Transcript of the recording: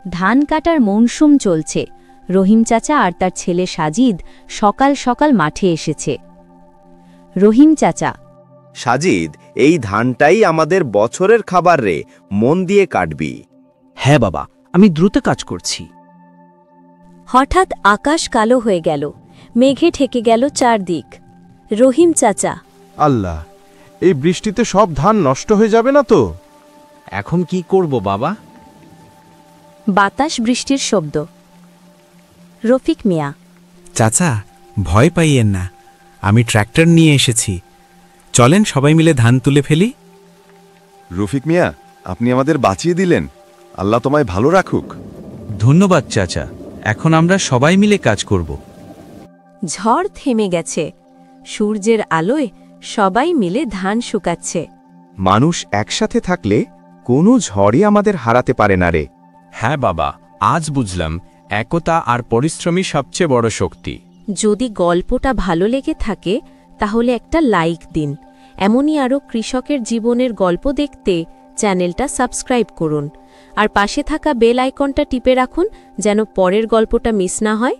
ধান কাটার মৌসুম চলছে। রহিম চাচা আর তার ছেলে সাজিদ সকাল সকাল মাঠে এসেছে। রহিম চাচা: সাজিদ, এই ধানটাই আমাদের বছরের খাবার রে, মন দিয়ে কাটবি। হ্যাঁ বাবা, আমি দ্রুত কাজ করছি। হঠাৎ আকাশ কালো হয়ে গেল, মেঘে ঠেকে গেল চারদিক। রহিম চাচা: আল্লাহ, এই বৃষ্টিতে সব ধান নষ্ট হয়ে যাবে না তো? এখন কি করব বাবা? বাতাস বৃষ্টির শব্দ। রফিক মিয়া: চাচা, ভয় পাইয়েন না, আমি ট্র্যাক্টর নিয়ে এসেছি। চলেন সবাই মিলে ধান তুলে ফেলি। রফিক মিয়া, আপনি আমাদের বাঁচিয়ে দিলেন। আল্লাহ তোমায় ভালো রাখুক। ধন্যবাদ চাচা, এখন আমরা সবাই মিলে কাজ করব। ঝড় থেমে গেছে। সূর্যের আলোয় সবাই মিলে ধান শুকাচ্ছে। মানুষ একসাথে থাকলে কোনো ঝড়ই আমাদের হারাতে পারে না রে। হ্যাঁ বাবা, আজ বুঝলাম একতা আর পরিশ্রমই সবচেয়ে বড় শক্তি। যদি গল্পটা ভালো লেগে থাকে তাহলে একটা লাইক দিন। এমনই আরও কৃষকের জীবনের গল্প দেখতে চ্যানেলটা সাবস্ক্রাইব করুন আর পাশে থাকা বেল আইকনটা টিপে রাখুন যেন পরের গল্পটা মিস না হয়।